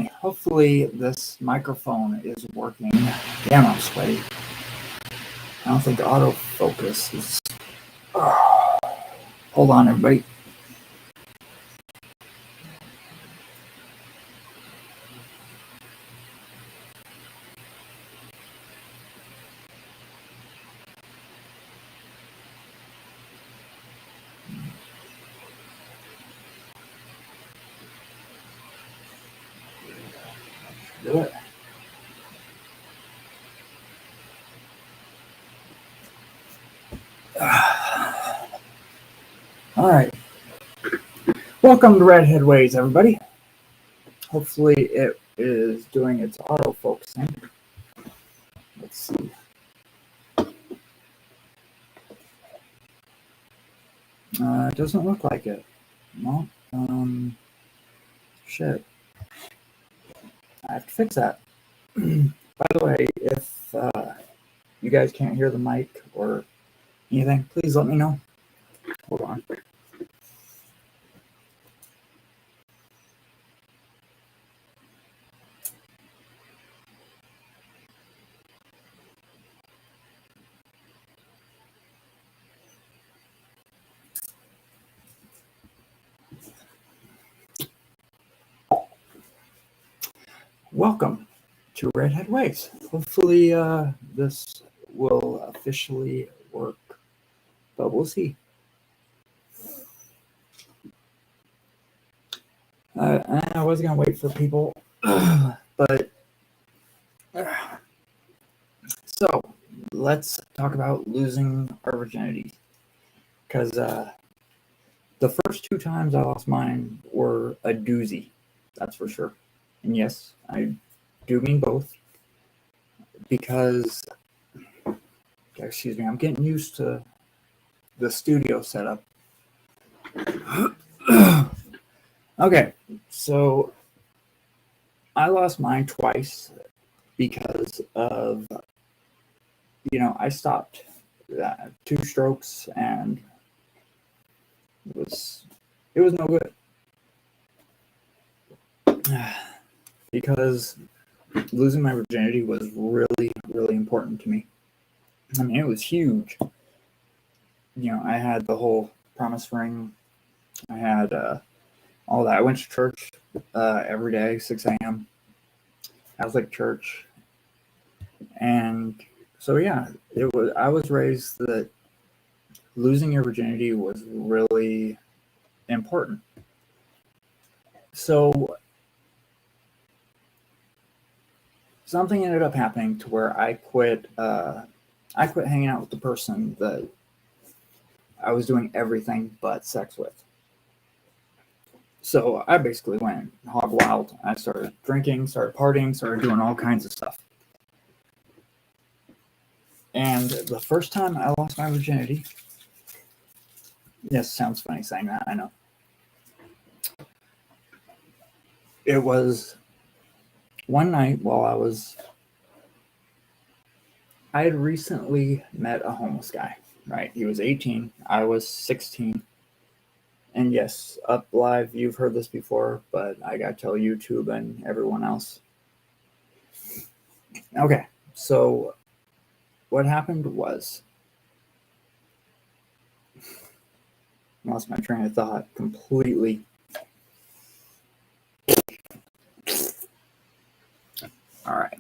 Hopefully this microphone is working. Damn, I'm sweaty. I don't think autofocus is... Hold on, everybody. Do it. All right. Welcome to Redheadways, everybody. Hopefully it is doing its autofocusing. Let's see. It doesn't look like it. No. Shit. I have to fix that. By the way, if you guys can't hear the mic or anything, please let me know. Hold on. Welcome to Redheadways. Hopefully this will officially work, but we'll see. I was going to wait for people, but... So, let's talk about losing our virginity. Because the first 2 times I lost mine were a doozy, that's for sure. And yes, I do mean both. Because, excuse me, I'm getting used to the studio setup. Okay, so I lost mine twice because of, I stopped 2 strokes and it was no good. Because losing my virginity was really, really important to me. I mean, it was huge. I had the whole promise ring. I had all that. I went to church every day, 6 a.m. Catholic church. And so, yeah, I was raised that losing your virginity was really important. So something ended up happening to where I quit hanging out with the person that I was doing everything but sex with. So I basically went hog wild. I started drinking, started partying, started doing all kinds of stuff. And the first time I lost my virginity, yes, sounds funny saying that, I know. It was one night while I had recently met a homeless guy, right? He was 18, I was 16. And yes, up live, you've heard this before, but I gotta tell YouTube and everyone else. Okay, so what happened was, I lost my train of thought completely. All right.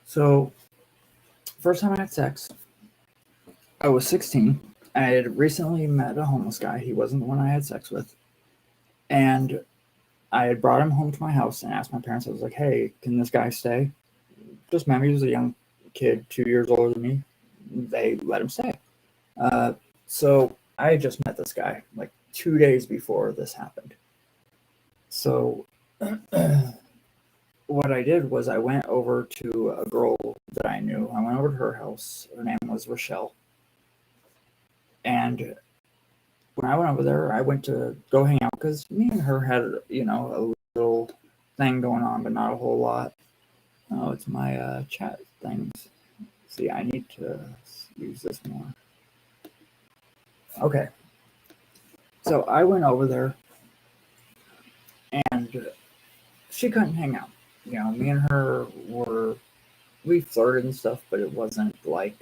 So, first time I had sex, I was 16. I had recently met a homeless guy. He wasn't the one I had sex with. And I had brought him home to my house and asked my parents, I was like, hey, can this guy stay? Just met me. He was a young kid, 2 years older than me. They let him stay. So I had just met this guy like 2 days before this happened. So what I did was I went over to a girl that I knew. I went over to her house. Her name was Rochelle. And when I went over there, I went to go hang out because me and her had, a little thing going on, but not a whole lot. Oh, it's my chat things. See, I need to use this more. Okay, so I went over there and she couldn't hang out. Me and her we flirted and stuff, but it wasn't like,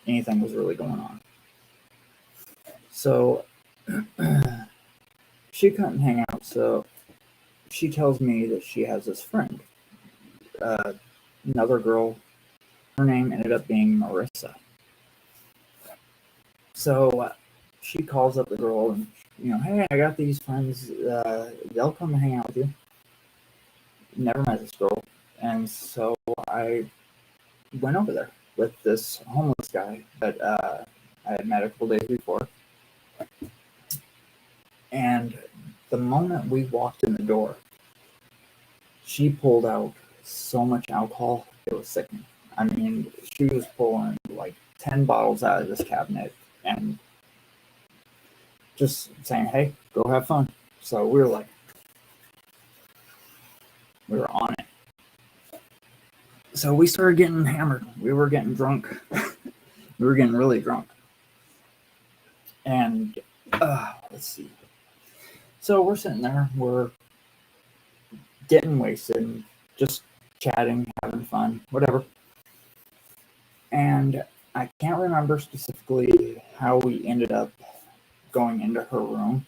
anything was really going on. So she couldn't hang out, so she tells me that she has this friend, uh, another girl. Her name ended up being Marissa. So she calls up the girl and, hey, I got these friends. They'll come hang out with you. Never met this girl. And so I went over there with this homeless guy that I had met a couple days before. And the moment we walked in the door, she pulled out so much alcohol, it was sickening. I mean, she was pulling like 10 bottles out of this cabinet and just saying, hey, go have fun. So we were on it. So we started getting hammered. We were getting drunk. We were getting really drunk. And let's see. So we're sitting there, we're getting wasted, just chatting, having fun, whatever. And I can't remember specifically how we ended up going into her room,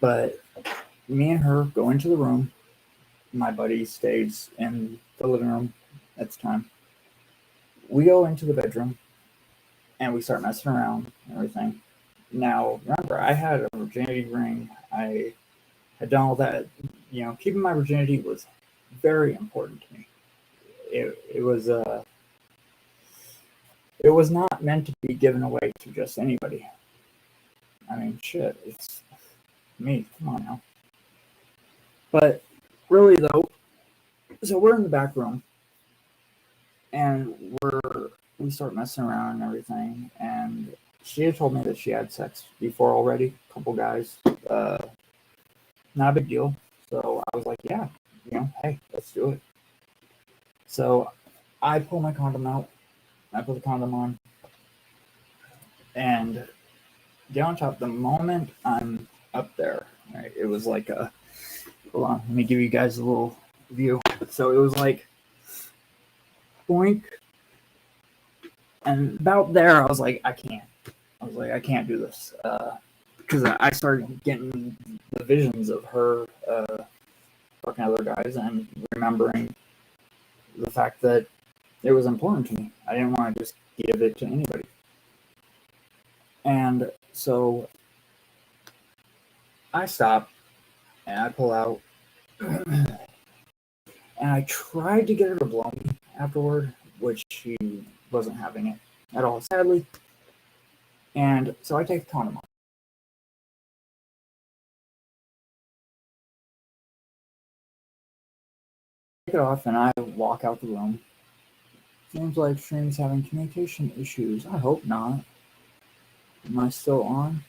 but me and her go into the room. My buddy stays in the living room at the time. We go into the bedroom and we start messing around and everything. Now, remember, I had a virginity ring. I had done all that. Keeping my virginity was very important to me. It was not meant to be given away to just anybody. I mean, shit, it's me. Come on now. But really, though, so we're in the back room, and we start messing around and everything. And she had told me that she had sex before already, a couple guys. Not a big deal. So I was like, yeah, hey, let's do it. So I pull my condom out. I put the condom on, and get on top. The moment I'm up there, right, it was like a. Hold on, let me give you guys a little view. So it was like boink, and about there, I was like, I can't do this, because I started getting the visions of her fucking other guys and remembering the fact that it was important to me. I didn't want to just give it to anybody. And so I stop and I pull out and I tried to get her to blow me afterward, which she wasn't having it at all, sadly. And so I take the condom off. Take it off and I walk out the room. Seems like stream's having communication issues. I hope not. Am I still on?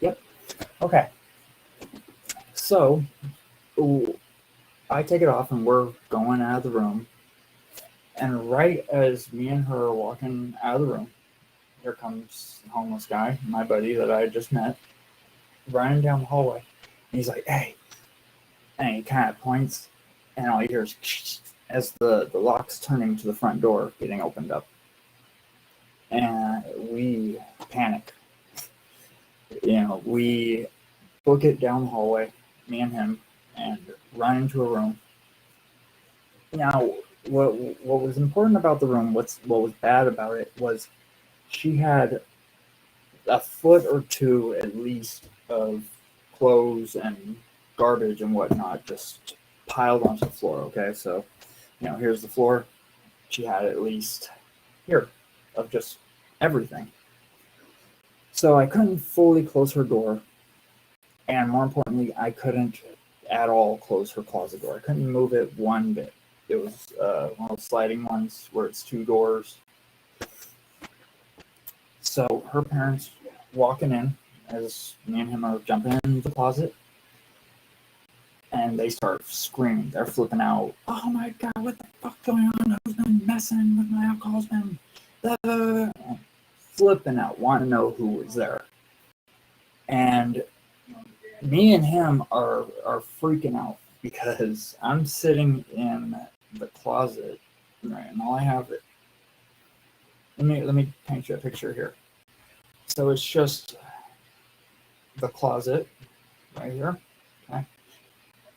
Yep. Okay. So I take it off and we're going out of the room. And right as me and her are walking out of the room, here comes the homeless guy, my buddy that I had just met, running down the hallway. And he's like, hey. And he kind of points, and all you hear is as the lock's turning to the front door getting opened up. And we panic. We book it down the hallway, me and him, and run into a room. Now, what was important about the room, what was bad about it, was she had a foot or two at least of clothes and garbage and whatnot just piled onto the floor. Okay, so here's the floor. She had at least here of just everything. So I couldn't fully close her door, and more importantly, I couldn't at all close her closet door. I couldn't move it one bit. It was one of those sliding ones where it's two doors. So her parents walking in as me and him are jumping in the closet. and they start screaming. They're flipping out. Oh my God, what the fuck going on? Who's been messing with my alcohol's been flipping out, wanting to know who was there. And me and him are freaking out because I'm sitting in the closet, right? And all I have it. Let me paint you a picture here. So it's just the closet right here, okay?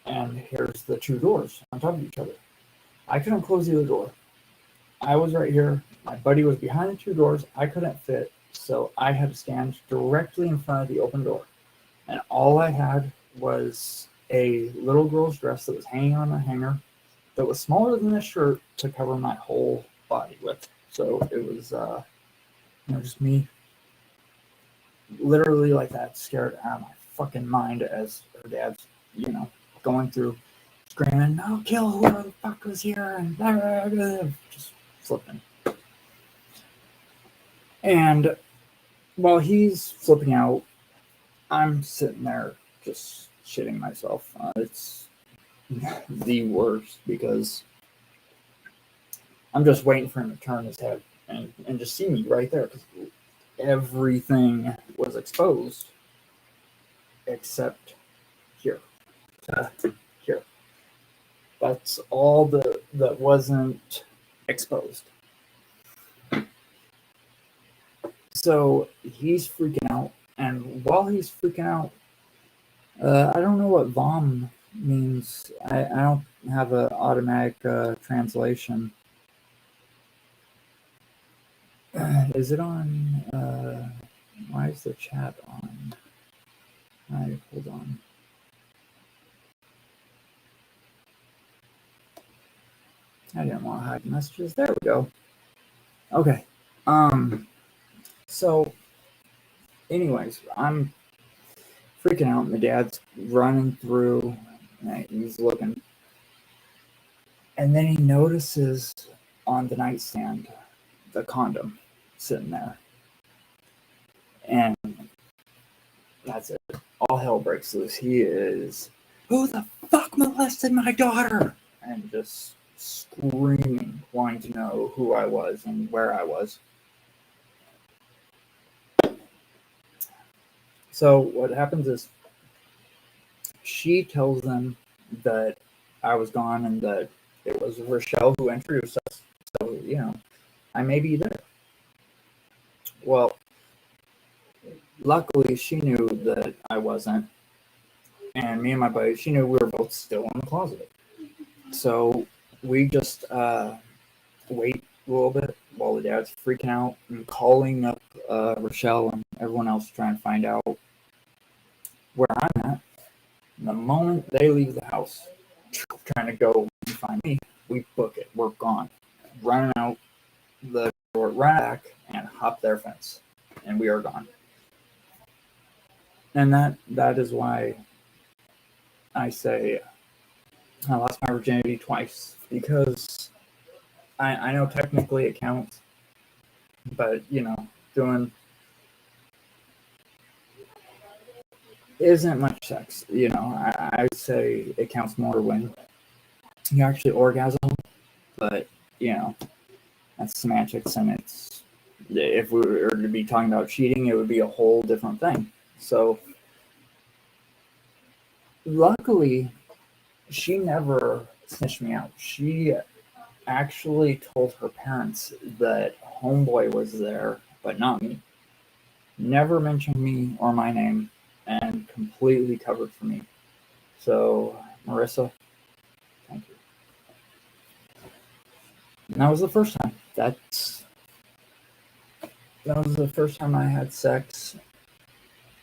And here's the two doors on top of each other. I couldn't close the other door. I was right here. My buddy was behind the two doors. I couldn't fit, so I had to stand directly in front of the open door. And all I had was a little girl's dress that was hanging on a hanger that was smaller than a shirt to cover my whole body with. So it was, just me literally like that, scared out of my fucking mind as her dad's, going through screaming, "No, kill whoever the fuck was here," and blah, blah, blah, just flipping. And while he's flipping out, I'm sitting there just shitting myself. It's the worst because I'm just waiting for him to turn his head and just see me right there because everything was exposed except here. Here. That's all that wasn't exposed. So he's freaking out, and while he's freaking out, I don't know what vom means. I don't have an automatic translation. Is it on? Why is the chat on? All right, hold on. I didn't want to hide messages. There we go. Okay. So, anyways, I'm freaking out. My dad's running through. He's looking. And then he notices on the nightstand the condom sitting there. And that's it. All hell breaks loose. He is, "Who the fuck molested my daughter?" And just screaming, wanting to know who I was and where I was. So what happens is she tells them that I was gone and that it was Rochelle who introduced us. So, I may be there. Well, luckily she knew that I wasn't. And me and my buddy, she knew we were both still in the closet. So we just wait a little bit while the dad's freaking out and calling up Rochelle and everyone else trying to find out where I'm at. And the moment they leave the house, trying to go and find me, we book it. We're gone. Running out the door, run back, and hop their fence. And we are gone. And that is why I say I lost my virginity twice. Because I know technically it counts. But, doing isn't much sex. I'd say it counts more when you actually orgasm. But, that's semantics, and it's, if we were to be talking about cheating, it would be a whole different thing. So luckily she never snitched me out. She actually told her parents that homeboy was there, but not me. Never mentioned me or my name, and completely covered for me. So Marissa, thank you. And that was the first time. That was the first time I had sex,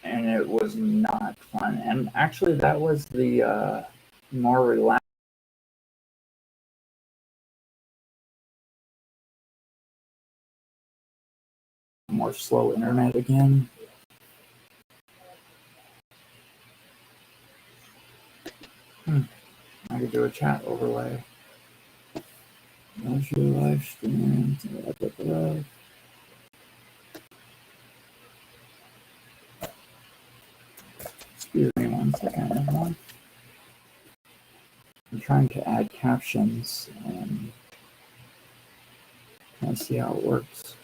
and it was not fun. And actually, that was the more relaxed, more slow internet again. I could do a chat overlay. How's your live stream? Excuse me 1 second, everyone. I'm trying to add captions and can't see how it works.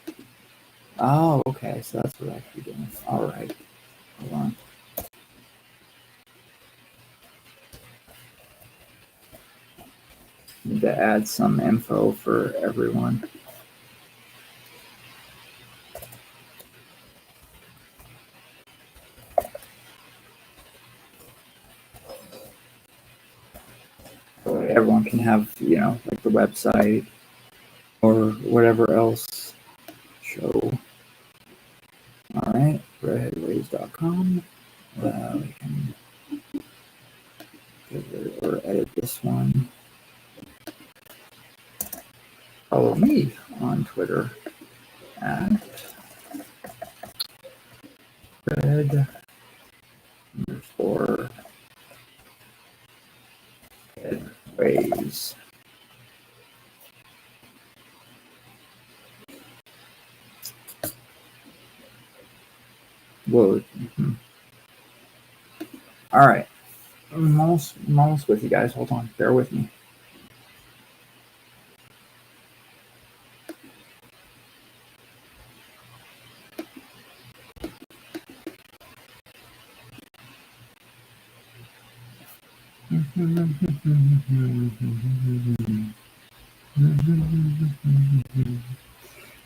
Oh, okay, so that's what I have to be doing. All right, hold on. Need to add some info for everyone. Everyone can have, like the website or whatever else show. All right, redheadways.com. We can or edit this one. Follow me on Twitter at red_headways. Whoa. Mm-hmm. All right. I'm almost with you guys. Hold on. Bear with me.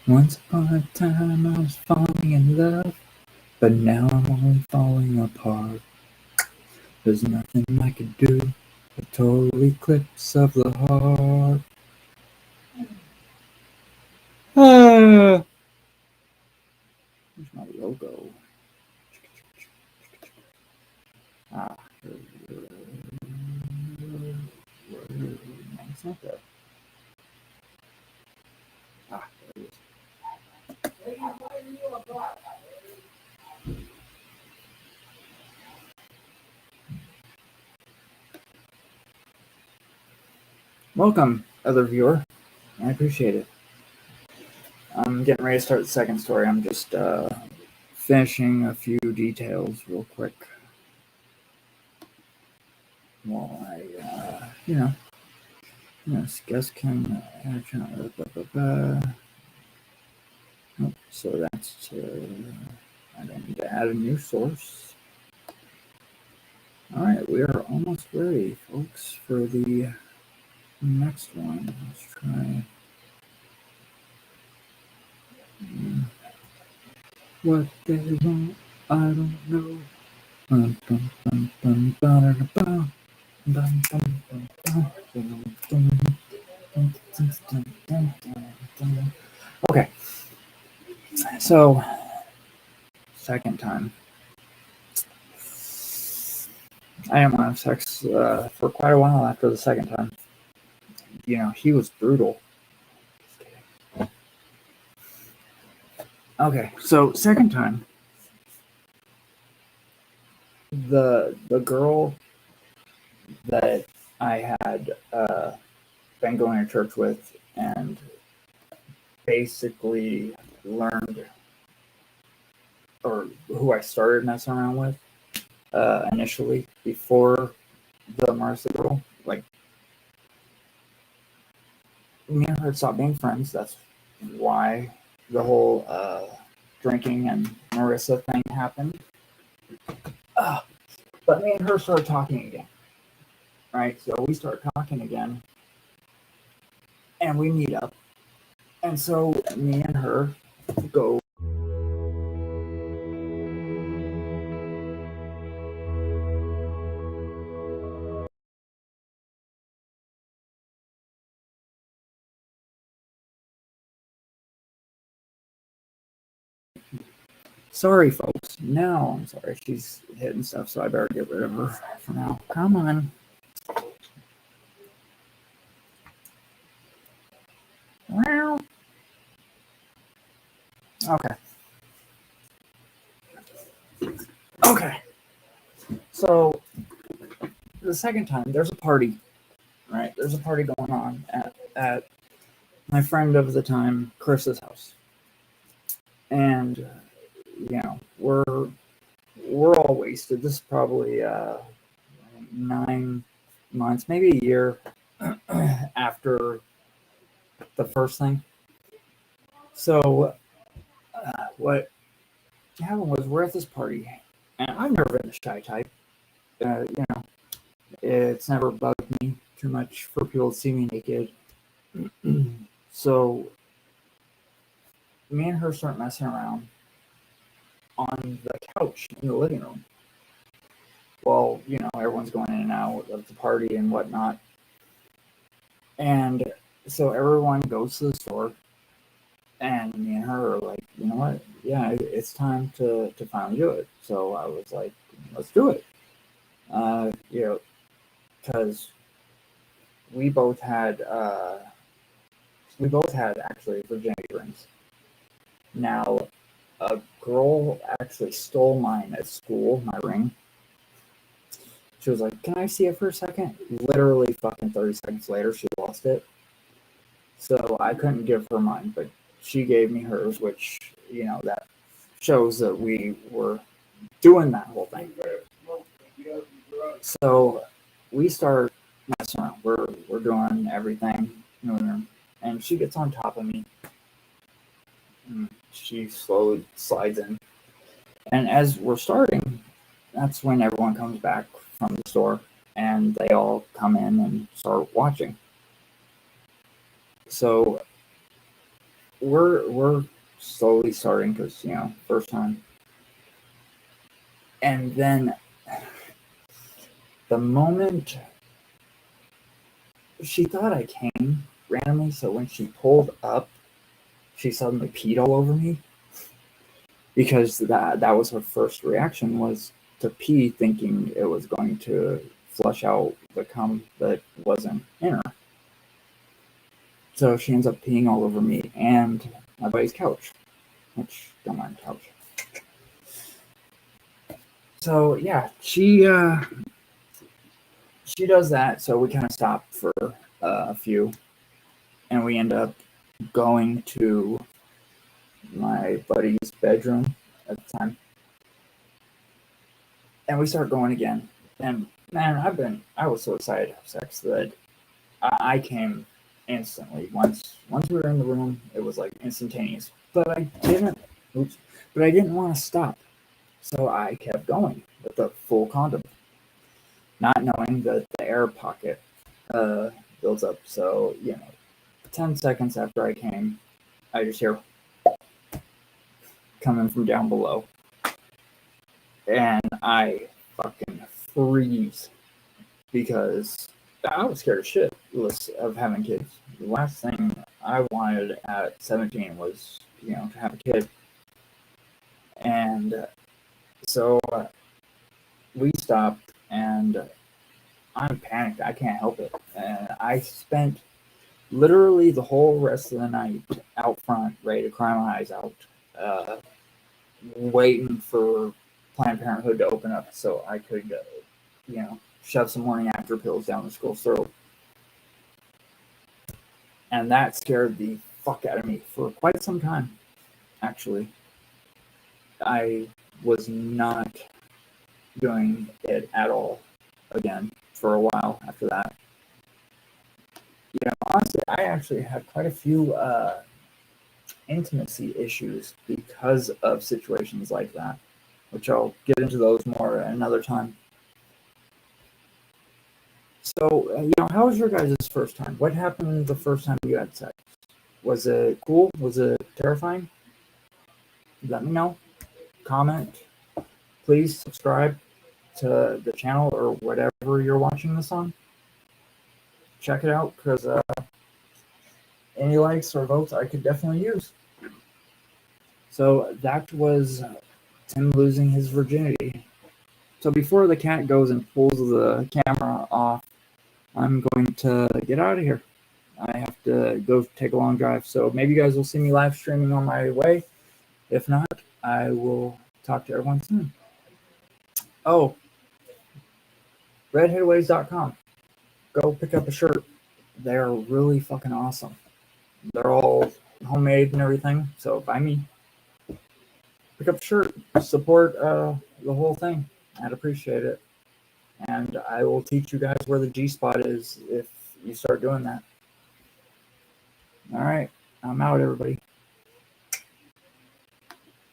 Once upon a time I was falling in love, but now I'm only falling apart. There's nothing I could do. A total eclipse of the heart. Where's my logo? It's not there. There it is. Welcome, other viewer. I appreciate it. I'm getting ready to start the second story. I'm just finishing a few details real quick while I, guess can so that's I don't need to add a new source. All right, we are almost ready, folks, for the next one. Let's try. What they want, I don't know. Okay, so second time. I didn't want to have sex for quite a while after the second time. He was brutal. Okay, so second time, the girl that I had been going to church with and basically learned, or who I started messing around with initially before the Marissa girl, like me and her stopped being friends. That's why the whole drinking and Marissa thing happened. But me and her started talking again, right? So we start talking again, and we meet up. And so me and her go. Sorry, folks. No, I'm sorry. She's hitting stuff, so I better get rid of her for now. Come on. Wow. Okay. Okay. So the second time, there's a party, right? There's a party going on at my friend of the time, Chris's house, and we're all wasted. This is probably 9 months, maybe a year after the first thing. So what happened was we're at this party, and I've never been the shy type. You know, it's never bugged me too much for people to see me naked. So me and her start messing around on the couch in the living room. Well, everyone's going in and out of the party and whatnot. And so everyone goes to the store, and me and her are like, you know what? Yeah, it's time to finally do it. So I was like, let's do it. Because we both had actually virginity rings. Now, a girl actually stole mine at school, my ring. She was like, can I see it for a second? Literally fucking 30 seconds later, she lost it. So I couldn't give her mine, but she gave me hers, which, that shows that we were doing that whole thing. So we start messing around. We're doing everything, and she gets on top of me. She slowly slides in. And as we're starting, that's when everyone comes back from the store, and they all come in and start watching. So we're slowly starting because, first time. And then the moment she thought I came randomly, so when she pulled up, she suddenly peed all over me. Because that was her first reaction, was to pee, thinking it was going to flush out the cum that wasn't in her. So she ends up peeing all over me and my buddy's couch, which don't mind couch. So yeah, she does that. So we kind of stop for a few, and we end up going to my buddy's bedroom at the time. And we start going again. And man, I was so excited to have sex that I came instantly. Once we were in the room, it was like instantaneous. But I didn't want to stop. So I kept going with the full condom, not knowing that the air pocket builds up. So, 10 seconds after I came, I just hear coming from down below. And I fucking freeze because I was scared of shit of having kids. The last thing I wanted at 17 was, to have a kid. And so we stopped, and I'm panicked. I can't help it. And I spent literally the whole rest of the night out front, ready to cry my eyes out, waiting for Planned Parenthood to open up so I could, shove some morning after pills down the girl's throat. And that scared the fuck out of me for quite some time, actually. I was not doing it at all again for a while after that. Honestly, I actually had quite a few intimacy issues because of situations like that, which I'll get into those more another time. So, how was your guys' first time? What happened the first time you had sex? Was it cool? Was it terrifying? Let me know. Comment. Please subscribe to the channel or whatever you're watching this on. Check it out, because any likes or votes I could definitely use. So that was Tim losing his virginity. So before the cat goes and pulls the camera off, I'm going to get out of here. I have to go take a long drive. So maybe you guys will see me live streaming on my way. If not, I will talk to everyone soon. Oh, Redheadways.com. Go pick up a shirt. They're really fucking awesome. They're all homemade and everything. So buy me. Pick up a shirt. Support the whole thing. I'd appreciate it. and I will teach you guys where the G spot is if you start doing that. All right, I'm out, everybody.